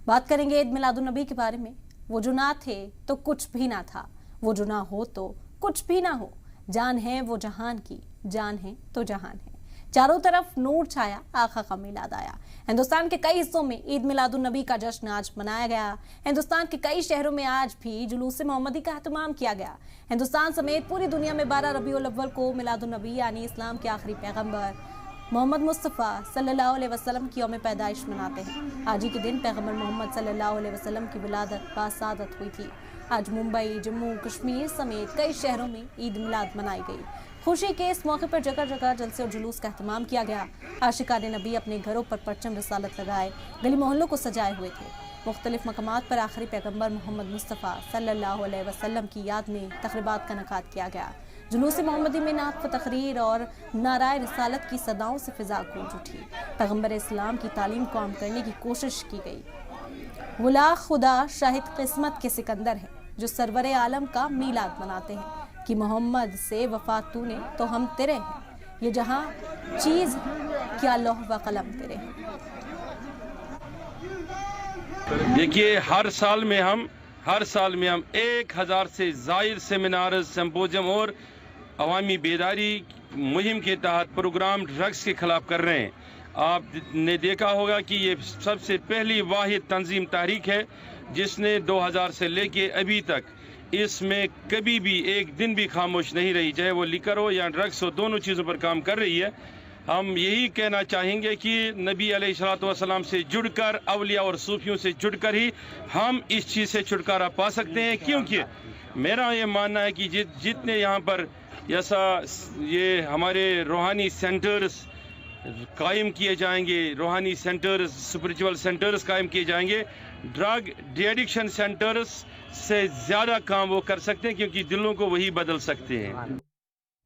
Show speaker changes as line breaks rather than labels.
बात करेंगे ईद मिलादुन्नबी के बारे में। वो जो ना थे तो कुछ भी ना था, वो जो ना हो तो कुछ भी ना हो। जान है वो जहान की, जान है तो जहान है। चारों तरफ नूर छाया, आका का मिलाद आया। हिंदुस्तान के कई हिस्सों में ईद मिलादुन्नबी का जश्न आज मनाया गया। हिंदुस्तान के कई शहरों में आज भी जुलूस मोहम्मदी का एहतमाम किया गया। हिंदुस्तान समेत पूरी दुनिया में 12 रबीउल अव्वल को मिलादुन्नबी यानी इस्लाम के आखिरी पैगंबर मोहम्मद मुस्तफ़ा सल्लल्लाहु अलैहि वसल्लम की यौम पैदाइश मनाते हैं। आज ही के दिन पैगंबर मोहम्मद सल्लल्लाहु अलैहि वसल्लम की विलादत बासादत हुई थी। आज मुंबई, जम्मू कश्मीर समेत कई शहरों में ईद मिलाद मनाई गई। खुशी के इस मौके पर जगह जगह जलसे और जुलूस का एहतमाम किया गया। आशिकान नबी अपने घरों पर परचम रिसालत लगाए गली मोहल्लों को सजाए हुए थे। मुख्तलिफ मकामात पर आखिरी पैगंबर मोहम्मद मुस्तफ़ा सल्लल्लाहु अलैहि वसल्लम की याद में तक़रीबात का इनेकाद किया गया। जुलूस मोहम्मदी में नात व तकरीर और नाराए रिसालत की सदाओं से फिजा गूंज उठी। पैगंबर इस्लाम की तालीम को आम करने की कोशिश की गई। गुला खुदा शाहिद किस्मत के सिकंदर है जो सरवरे आलम का मीलाद मनाते हैं कि मोहम्मद से वफा तूने तो हम तेरे हैं, ये जहां चीज क्या लौह व कलम तेरे हैं।
देखिए, हर साल में हम 1000 से ज़ायद सेमिनार, सिम्पोजियम और अवामी बेदारी मुहिम के तहत प्रोग्राम ड्रग्स के खिलाफ कर रहे हैं। आपने देखा होगा कि ये सबसे पहली वाहिद तंजीम तहरीक है जिसने 2000 से लेके अभी तक इसमें कभी भी एक दिन भी खामोश नहीं रही, चाहे वो लिकर हो या ड्रग्स हो, दोनों चीज़ों पर काम कर रही है। हम यही कहना चाहेंगे कि नबी अलैहिस्सलाम से जुड़कर, अवलिया और सूफियों से जुड़कर ही हम इस चीज़ से छुटकारा पा सकते हैं। क्योंकि मेरा ये मानना है कि जितने यहाँ पर ऐसा ये हमारे रूहानी सेंटर्स कायम किए जाएंगे, रूहानी सेंटर्स, स्पिरिचुअल सेंटर्स कायम किए जाएंगे, ड्रग डी एडिक्शन सेंटर्स से ज़्यादा काम वो कर सकते हैं, क्योंकि दिलों को वही बदल सकते हैं।